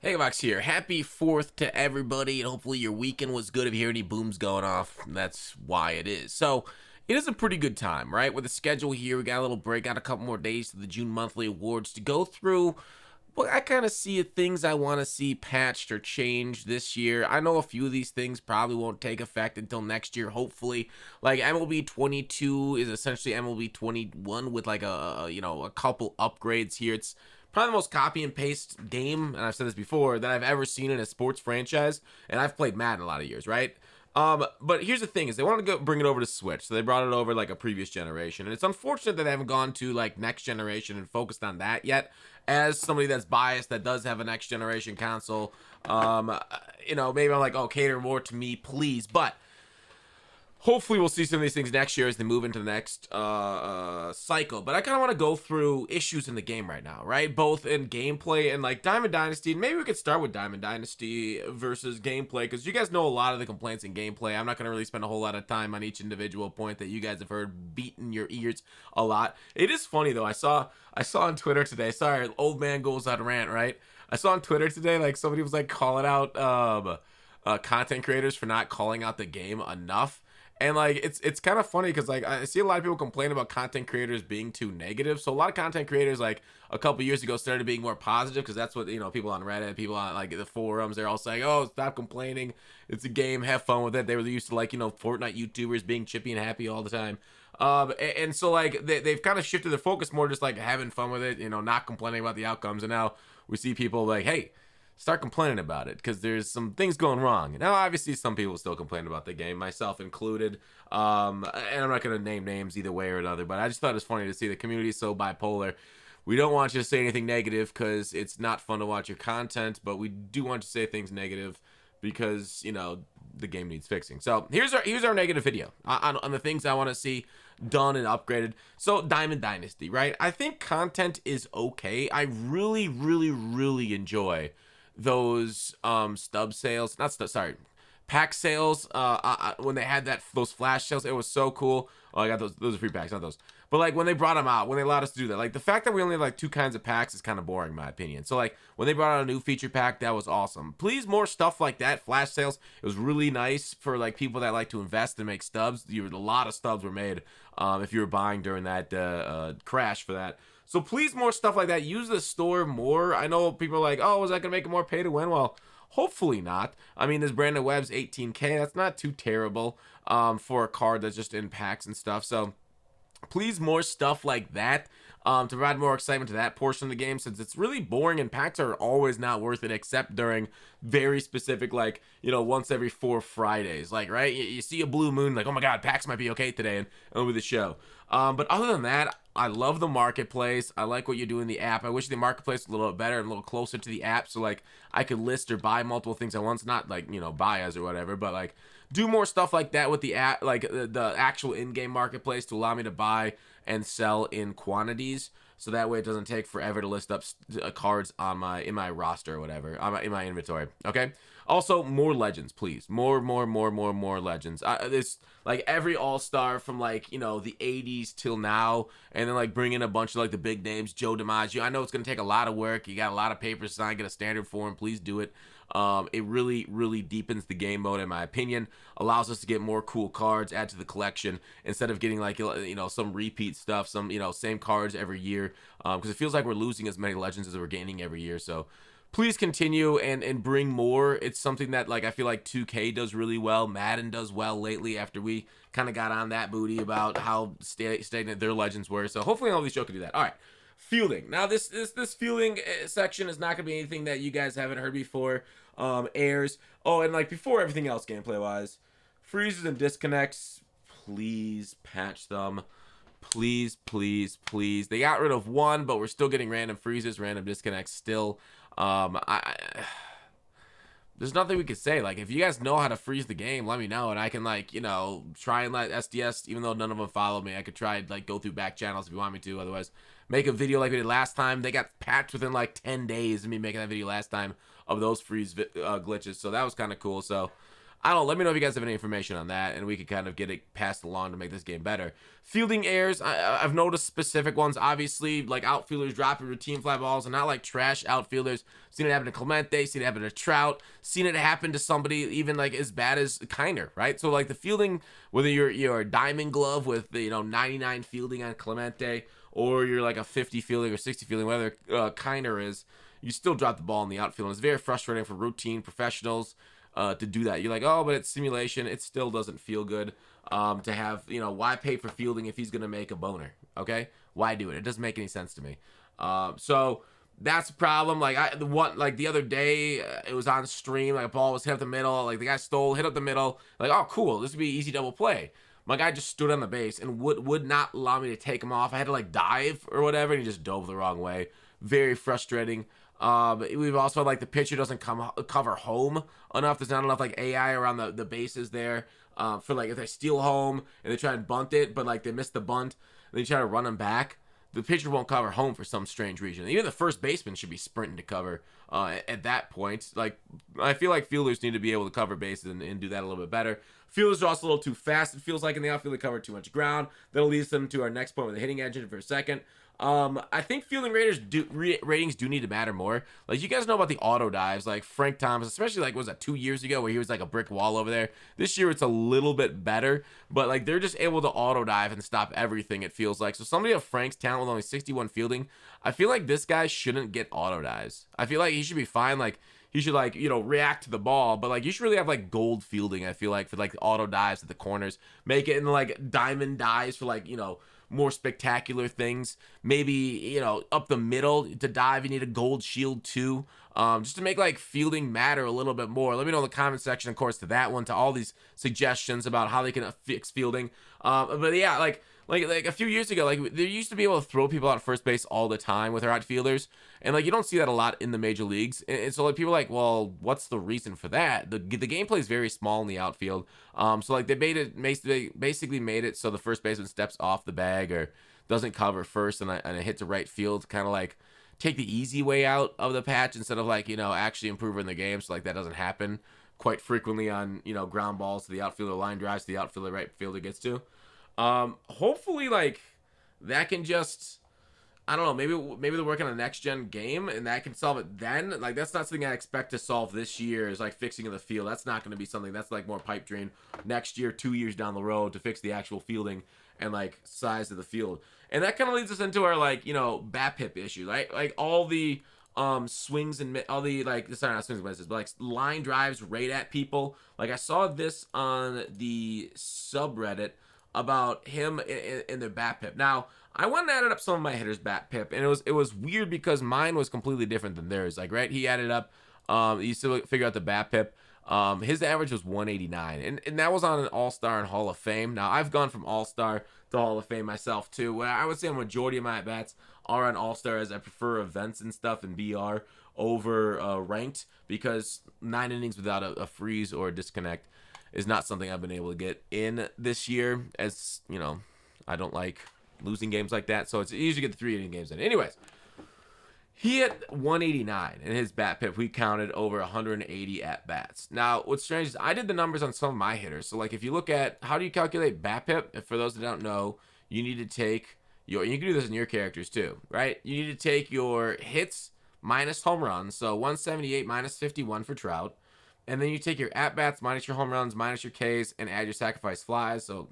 Hey, Vox here. Happy 4th to everybody, and hopefully your weekend was good. If you hear any booms going off, that's why it is. So, it is a pretty good time, right? With the schedule here, we got a little break, got a couple more days to the June monthly awards to go through. But I kind of see things I want to see patched or changed this year. I know a few of these things probably won't take effect until next year, hopefully. Like MLB 22 is essentially MLB 21 with like a couple upgrades here. It's probably the most copy and paste game, and I've said this before, that I've ever seen in a sports franchise. And I've played Madden a lot of years, right? But here's the thing: is they wanted to go bring it over to Switch, so they brought it over like a previous generation, and it's unfortunate that they haven't gone to like next generation and focused on that yet. As somebody that's biased, that does have a next generation console, maybe I'm like, oh, cater more to me, please. But hopefully we'll see some of these things next year as they move into the next cycle. But I kind of want to go through issues in the game right now, right? Both in gameplay and like Diamond Dynasty. Maybe we could start with Diamond Dynasty versus gameplay, because you guys know a lot of the complaints in gameplay. I'm not going to really spend a whole lot of time on each individual point that you guys have heard beating your ears a lot. It is funny though. I saw on Twitter today. Sorry, old man goes on rant, right? I saw on Twitter today, like somebody was like calling out content creators for not calling out the game enough. And like it's kind of funny because like I see a lot of people complain about content creators being too negative. So a lot of content creators like a couple years ago started being more positive, because that's what people on Reddit, people on like the forums, they're all saying, "Oh, stop complaining. It's a game. Have fun with it." They were used to like Fortnite YouTubers being chippy and happy all the time. And so like they've kind of shifted their focus more just like having fun with it, not complaining about the outcomes. And now we see people like, hey, start complaining about it, because there's some things going wrong. Now, obviously, some people still complain about the game, myself included. And I'm not going to name names either way or another, but I just thought it was funny to see the community so bipolar. We don't want you to say anything negative because it's not fun to watch your content, but we do want you to say things negative because, the game needs fixing. So here's our negative video on the things I want to see done and upgraded. So Diamond Dynasty, right? I think content is okay. I really, really, really enjoy those stub sales, not stub, sorry, pack sales. When they had those flash sales, it was so cool. Oh, I got those are free packs, not those. But like when they brought them out, when they allowed us to do that, like the fact that we only have like two kinds of packs is kind of boring in my opinion. So like when they brought out a new feature pack, that was awesome. Please, more stuff like that. Flash sales, it was really nice for like people that like to invest and make stubs. A lot of stubs were made if you were buying during that crash for that. So please, more stuff like that. Use the store more. I know people are like, oh, is that going to make it more pay to win? Well, hopefully not. I mean, this Brandon Webb's 18K. That's not too terrible for a card that's just in packs and stuff. So please, more stuff like that to provide more excitement to that portion of the game, since it's really boring and packs are always not worth it, except during very specific, like, once every 4 Fridays. Like, right? You see a blue moon, like, oh my God, packs might be okay today, and over the show. But other than that, I love the marketplace. I like what you do in the app. I wish the marketplace was a little bit better and a little closer to the app, so like I could list or buy multiple things at once. Not like buy as or whatever, but like do more stuff like that with the app, like the actual in-game marketplace, to allow me to buy and sell in quantities. So that way it doesn't take forever to list up cards on in my roster or whatever, in my inventory. Okay. Also, more legends, please. More legends. This like every all-star from like the 80s till now, and then like bring in a bunch of like the big names, Joe DiMaggio. I know it's gonna take a lot of work. You got a lot of papers to sign. Get a standard form. Please do it. It really, really deepens the game mode, in my opinion. Allows us to get more cool cards, add to the collection, instead of getting like some repeat stuff, some same cards every year. Because it feels like we're losing as many legends as we're gaining every year. So please continue and bring more. It's something that like I feel like 2K does really well. Madden does well lately after we kind of got on that booty about how stagnant their legends were. So hopefully all these shows can do that. All right. Fielding. Now this fielding section is not going to be anything that you guys haven't heard before. Airs. Oh, and like before everything else gameplay wise, freezes and disconnects, please patch them. Please, please, please. They got rid of one, but we're still getting random freezes, random disconnects still. There's nothing we could say. Like, if you guys know how to freeze the game, let me know, and I can like try and let SDS, even though none of them follow me, I could try and like go through back channels if you want me to. Otherwise, make a video like we did last time. They got patched within like 10 days of me making that video last time of those freeze glitches, so that was kind of cool. So I don't know. Let me know if you guys have any information on that, and we could kind of get it passed along to make this game better. Fielding errors, I've noticed specific ones. Obviously, like outfielders dropping routine fly balls, and not like trash outfielders. Seen it happen to Clemente, seen it happen to Trout, seen it happen to somebody even like as bad as Kiner, right? So like the fielding, whether you're a diamond glove with 99 fielding on Clemente, or you're like a 50 fielding or 60 fielding, whether Kiner is, you still drop the ball in the outfield. And it's very frustrating for routine professionals to do that. You're like, oh, but it's simulation. It still doesn't feel good to have, why pay for fielding if he's going to make a boner? Okay? Why do it? It doesn't make any sense to me. So that's a problem. Like the other day, it was on stream. Like a ball was hit up the middle. Like the guy hit up the middle. Like, oh, cool. This would be an easy double play. My guy just stood on the base and would not allow me to take him off. I had to like dive or whatever, and he just dove the wrong way. Very frustrating. We've also had like the pitcher doesn't cover home enough. There's not enough like AI around the bases there for like if they steal home and they try and bunt it, but like they miss the bunt, and they try to run them back. The pitcher won't cover home for some strange reason. Even the first baseman should be sprinting to cover at that point. Like I feel like fielders need to be able to cover bases and do that a little bit better. Fielders are also a little too fast. It feels like in the outfield they cover too much ground. That'll lead them to our next point with the hitting engine for a second. I think fielding ratings do need to matter more. Like you guys know about the auto dives, like Frank Thomas, especially like was that 2 years ago where he was like a brick wall over there. This year it's a little bit better, but like they're just able to auto dive and stop everything. It feels like somebody of Frank's talent with only 61 fielding. I feel like this guy shouldn't get auto dives. I feel like he should be fine. Like he should like react to the ball, but like you should really have like gold fielding. I feel like for like auto dives at the corners, make it in like diamond dives for like more spectacular things. Maybe up the middle to dive you need a gold shield too, just to make like fielding matter a little bit more. Let me know in the comment section, of course, to that one, to all these suggestions about how they can fix fielding. But yeah, like a few years ago, like they used to be able to throw people out at first base all the time with their outfielders, and like you don't see that a lot in the major leagues. And so like people are like, well, what's the reason for that? The gameplay is very small in the outfield. So like they basically made it so the first baseman steps off the bag or doesn't cover first, and it hits a right field, kind of like take the easy way out of the patch instead of like actually improving the game. So like that doesn't happen quite frequently on ground balls to the outfielder, line drives to the outfielder, right fielder gets to. Hopefully like that can just, I don't know, maybe they're working on a next gen game and that can solve it then. Like that's not something I expect to solve this year, is like fixing in the field. That's not going to be something that's like more pipe dream next year, 2 years down the road to fix the actual fielding and like size of the field. And that kind of leads us into our like BAPIP issue, right? Like all the swings and all the like, sorry, not swings and misses, but like line drives right at people. Like I saw this on the subreddit about him in their BAPIP. Now, I went and added up some of my hitters' BAPIP, and it was weird because mine was completely different than theirs. Like, right, he added up, you still figure out the BAPIP. His average was 189, and that was on an All-Star and Hall of Fame. Now, I've gone from All-Star to Hall of Fame myself, too. Where I would say a majority of my at-bats are on All-Star, as I prefer events and stuff and BR over ranked, because 9 innings without a freeze or a disconnect is not something I've been able to get in this year, as I don't like losing games like that, so it's easy to get the 3 inning games in. Anyways, he hit 189 in his BAPIP. We counted over 180 at bats. Now, what's strange is I did the numbers on some of my hitters. So, like, if you look at how do you calculate BAPIP, if for those that don't know, you need to take you can do this in your characters too, right? You need to take your hits minus home runs, so 178 minus 51 for Trout. And then you take your at-bats minus your home runs minus your Ks and add your sacrifice flies. So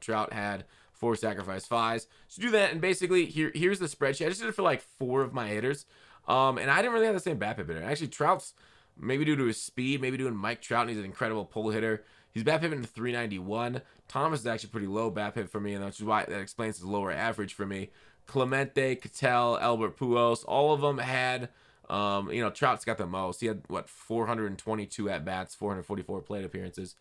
Trout had 4 sacrifice flies. So do that, and basically here's the spreadsheet. I just did it for like 4 of my hitters. And I didn't really have the same BAPIP hitter. Actually, Trout's maybe due to his speed, maybe doing Mike Trout, and he's an incredible pull hitter. He's BAPIP into 391. Thomas is actually pretty low BAPIP for me, and that's why that explains his lower average for me. Clemente, Cattell, Albert Pujols, all of them had Trout's got the most. He had 422 at bats, 444 plate appearances.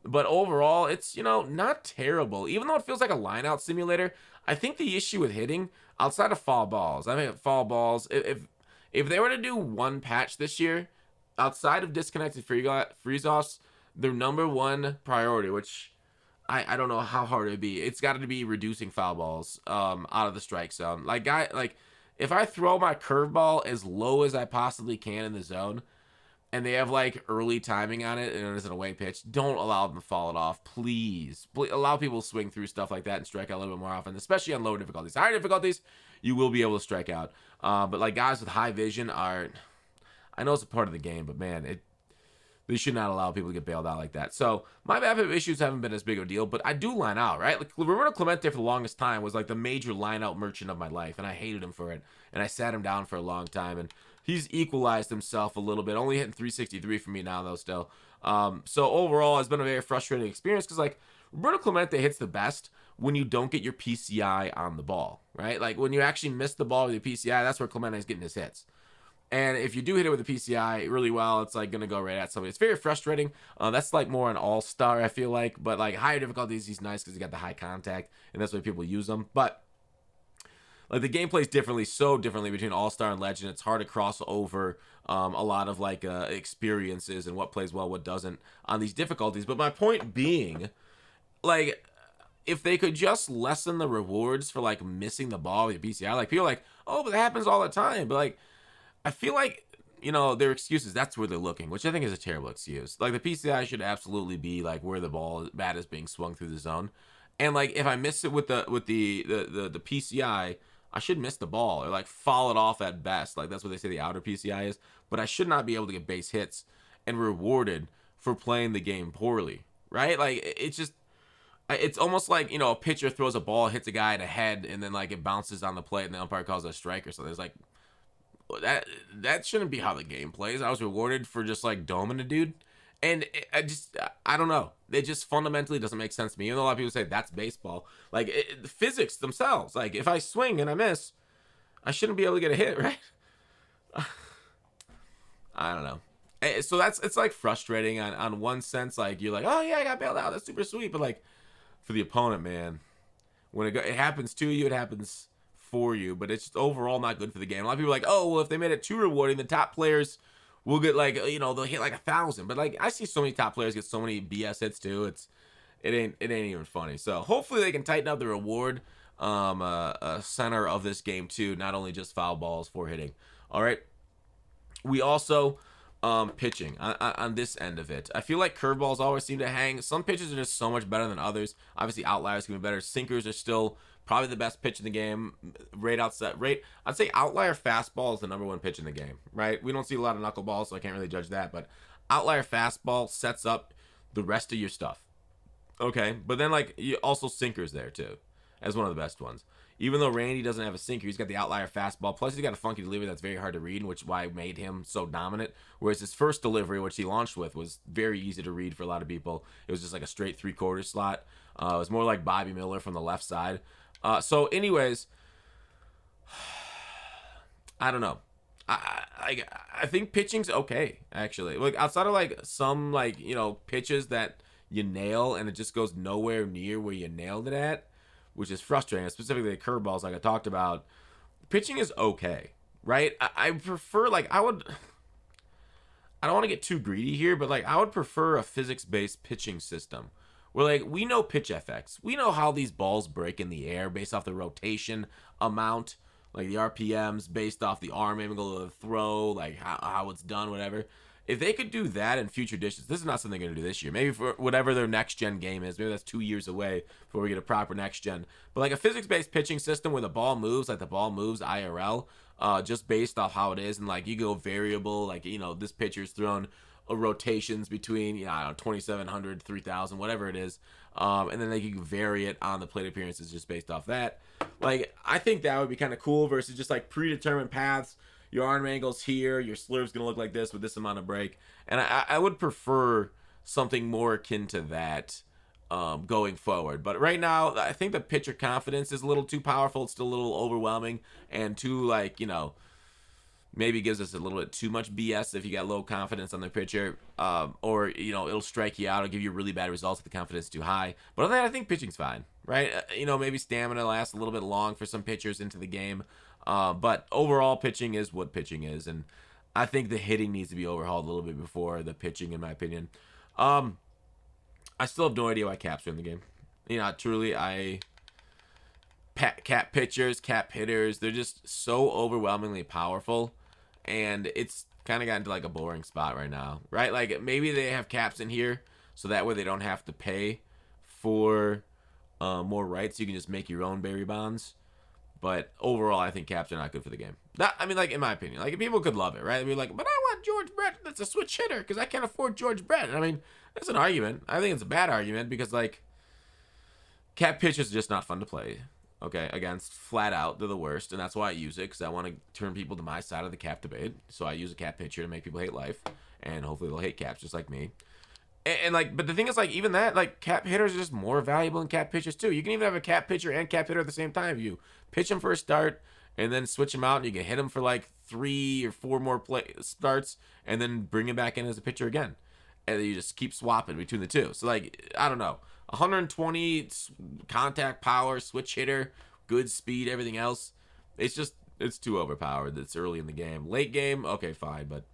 But overall, it's not terrible. Even though it feels like a lineout simulator, I think the issue with hitting outside of foul balls, I think foul balls, if they were to do one patch this year, outside of disconnected freeze-offs, their number one priority, which I don't know how hard it'd be, it's got to be reducing foul balls out of the strike zone. If I throw my curveball as low as I possibly can in the zone, and they have like early timing on it and it is an away pitch, don't allow them to fall it off. Please. Allow people to swing through stuff like that and strike out a little bit more often, especially on lower difficulties. Higher difficulties, you will be able to strike out. But like guys with high vision are, I know it's a part of the game, but man, they should not allow people to get bailed out like that. So my BABIP issues haven't been as big of a deal, but I do line out, right? Like Roberto Clemente for the longest time was like the major line out merchant of my life, and I hated him for it. And I sat him down for a long time, and he's equalized himself a little bit. Only hitting 363 for me now, though, still. So overall, it's been a very frustrating experience because like Roberto Clemente hits the best when you don't get your PCI on the ball, right? Like when you actually miss the ball with your PCI, that's where Clemente is getting his hits. And if you do hit it with a PCI really well, it's like going to go right at somebody. It's very frustrating. That's like more an all-star, I feel like. But like higher difficulties, he's nice because he got the high contact, and that's why people use them. But like the game plays so differently between all-star and legend. It's hard to cross over a lot of like experiences and what plays well, what doesn't on these difficulties. But my point being, like, if they could just lessen the rewards for like missing the ball with your PCI, like people are like, oh, but that happens all the time. But like, I feel like, their excuses, that's where they're looking, which I think is a terrible excuse. Like, the PCI should absolutely be, like, where the bat is being swung through the zone. And, like, if I miss it with the PCI, I should miss the ball or, like, foul it off at best. Like, that's what they say the outer PCI is. But I should not be able to get base hits and rewarded for playing the game poorly, right? Like, it's almost like, a pitcher throws a ball, hits a guy in the head, and then, like, it bounces on the plate, and the umpire calls it a strike or something. It's like, that shouldn't be how the game plays. I was rewarded for just like doming a dude, and I don't know. It just fundamentally doesn't make sense to me. Even though a lot of people say that's baseball, like the physics themselves. Like if I swing and I miss, I shouldn't be able to get a hit, right? I don't know. So it's like frustrating on one sense. Like you're like, oh yeah, I got bailed out. That's super sweet. But like for the opponent, man, when it happens to you, it happens for you, but it's just overall not good for the game. A lot of people are like, oh, well, if they made it too rewarding, the top players will get like, they'll hit like 1,000. But like, I see so many top players get so many BS hits too. It ain't even funny. So hopefully they can tighten up the reward center of this game too, not only just foul balls for hitting. All right. We also pitching on this end of it. I feel like curveballs always seem to hang. Some pitches are just so much better than others. Obviously, outliers can be better. Sinkers are still probably the best pitch in the game. I'd say outlier fastball is the number one pitch in the game, right? We don't see a lot of knuckleballs, so I can't really judge that. But outlier fastball sets up the rest of your stuff. Okay, but then like you also sinkers there too, as one of the best ones. Even though Randy doesn't have a sinker, he's got the outlier fastball. Plus, he's got a funky delivery that's very hard to read, which is why it made him so dominant. Whereas his first delivery, which he launched with, was very easy to read for a lot of people. It was just like a straight 3/4 slot. It was more like Bobby Miller from the left side. So, anyways, I don't know. I think pitching's okay, actually. Like outside of like some like pitches that you nail and it just goes nowhere near where you nailed it at, which is frustrating, specifically the curveballs like I talked about. Pitching is okay, right? I prefer, like, I don't want to get too greedy here, but, like, I would prefer a physics-based pitching system where, like, we know pitch FX. We know how these balls break in the air based off the rotation amount, like the RPMs based off the arm angle of the throw, like how it's done, whatever. If they could do that in future editions, this is not something they're going to do this year. Maybe for whatever their next-gen game is. Maybe that's 2 years away before we get a proper next-gen. But like a physics-based pitching system where the ball moves, like the ball moves IRL, just based off how it is. And like you go variable, like, this pitcher's thrown rotations between, I don't know, 2,700, 3,000, whatever it is. And then they can vary it on the plate appearances just based off that. Like, I think that would be kind of cool versus just like predetermined paths. Your arm angle's here, your slurve's going to look like this with this amount of break. And I would prefer something more akin to that going forward. But right now, I think the pitcher confidence is a little too powerful. It's still a little overwhelming and too, like, maybe gives us a little bit too much BS if you got low confidence on the pitcher. Or, it'll strike you out or give you really bad results if the confidence is too high. But other than that, I think pitching's fine, right? Maybe stamina lasts a little bit long for some pitchers into the game. But overall, pitching is what pitching is, and I think the hitting needs to be overhauled a little bit before the pitching, in my opinion. I still have no idea why caps are in the game. Truly, cap pitchers, cap hitters, they're just so overwhelmingly powerful, and it's kind of got into like a boring spot right now, right? Like maybe they have caps in here so that way they don't have to pay for more rights. You can just make your own Barry Bonds. But overall, I think caps are not good for the game. I mean, like, in my opinion. Like, people could love it, right? They'd be like, but I want George Brett that's a switch hitter because I can't afford George Brett. I mean, that's an argument. I think it's a bad argument because, like, cap pitchers are just not fun to play, okay, against. Flat out, they're the worst, and that's why I use it because I want to turn people to my side of the cap debate. So I use a cap pitcher to make people hate life, and hopefully they'll hate caps just like me. And like, but the thing is, like, even that, like, cap hitters are just more valuable than cap pitchers too. You can even have a cap pitcher and cap hitter at the same time. If you pitch them for a start and then switch them out, and you can hit them for like 3 or 4 more starts, and then bring him back in as a pitcher again, and then you just keep swapping between the two. So like, I don't know, 120 contact power, switch hitter, good speed, everything else. It's too overpowered. It's early in the game. Late game, okay, fine, but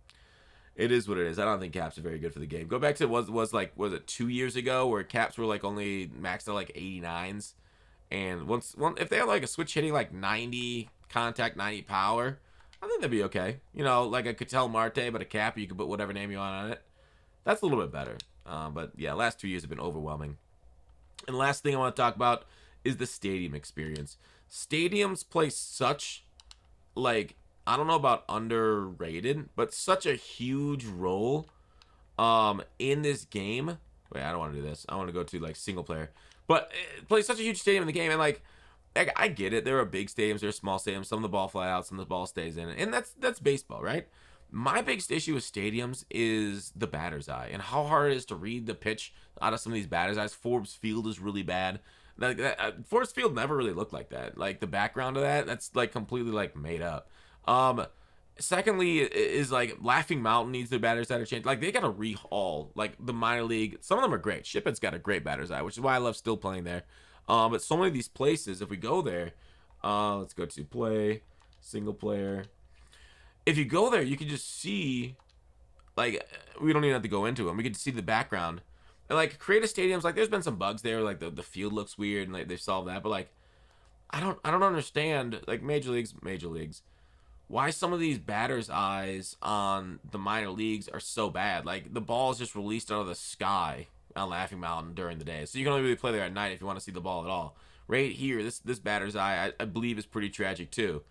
it is what it is. I don't think caps are very good for the game. Go back to was it 2 years ago where caps were like only maxed out like 89s, and if they had like a switch hitting like 90 contact, 90 power, I think that'd be okay. You know, like a Ketel Marte, but a cap you could put whatever name you want on it. That's a little bit better. But yeah, last 2 years have been overwhelming. And last thing I want to talk about is the stadium experience. Stadiums play such, like, I don't know about underrated, but such a huge role in this game. Wait, I don't want to do this. I want to go to like single player. But it plays such a huge stadium in the game, and like I get it. There are big stadiums, there are small stadiums. Some of the ball fly out, some of the ball stays in, and that's baseball, right? My biggest issue with stadiums is the batter's eye and how hard it is to read the pitch out of some of these batter's eyes. Forbes Field is really bad. Like Forbes Field never really looked like that. Like the background of that's like completely like made up. Secondly is like Laughing Mountain needs their batter's eye to change. Like they got to rehaul like the minor league. Some of them are great. Shippett's got a great batter's eye, which is why I love still playing there. But so many of these places, if we go there, let's go to play, single player. If you go there, you can just see, like, we don't even have to go into them. We can see the background. And like creative stadiums, like there's been some bugs there, like the field looks weird and like they've solved that. But like, I don't understand, like major leagues. Why some of these batters' eyes on the minor leagues are so bad. Like, the ball is just released out of the sky on Laughing Mountain during the day. So you can only really play there at night if you want to see the ball at all. Right here, this batter's eye, I believe, is pretty tragic, too.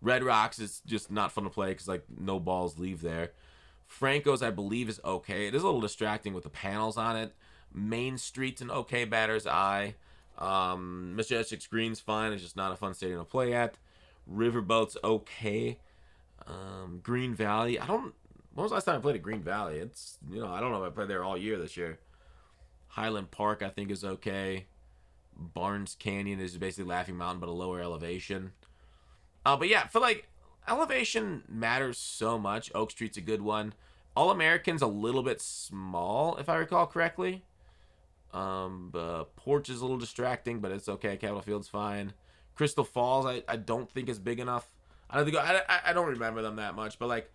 Red Rocks is just not fun to play because, like, no balls leave there. Franco's, I believe, is okay. It is a little distracting with the panels on it. Main Street's an okay batter's eye. Majestic Green's fine. It's just not a fun stadium to play at. Riverboat's okay. Green Valley. When was the last time I played at Green Valley? It's, I don't know if I played there all year this year. Highland Park, I think, is okay. Barnes Canyon is basically Laughing Mountain, but a lower elevation. But yeah, for like, elevation matters so much. Oak Street's a good one. All American's a little bit small, if I recall correctly. Porch is a little distracting, but it's okay. Capitol Field's fine. Crystal Falls, I don't think is big enough. I don't remember them that much, but like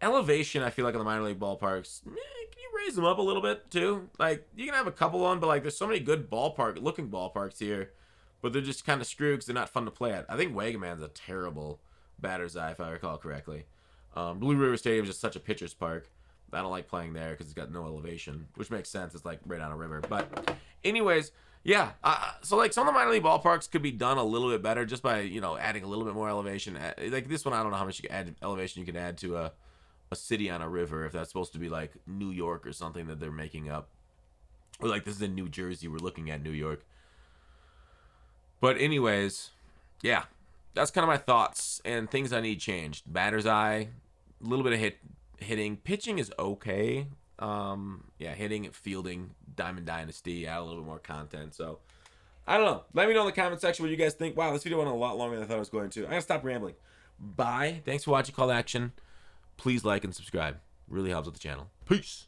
elevation, I feel like in the minor league ballparks, can you raise them up a little bit too? Like you can have a couple on, but like there's so many good looking ballparks here, but they're just kind of screwed because they're not fun to play at. I think Wagaman's a terrible batter's eye, if I recall correctly. Blue River Stadium is just such a pitcher's park. I don't like playing there because it's got no elevation, which makes sense. It's like right on a river. But anyways, yeah. So like some of the minor league ballparks could be done a little bit better just by, adding a little bit more elevation. Like this one, I don't know how much elevation you can add to a city on a river, if that's supposed to be like New York or something that they're making up. Or like this is in New Jersey, we're looking at New York. But anyways, yeah. That's kind of my thoughts and things I need changed. Batter's eye, a little bit of hitting. Pitching is okay. Hitting, fielding, Diamond Dynasty, add a little bit more content. So, I don't know. Let me know in the comment section what you guys think. Wow, this video went a lot longer than I thought it was going to. I'm going to stop rambling. Bye. Thanks for watching Call to Action. Please like and subscribe. Really helps with the channel. Peace.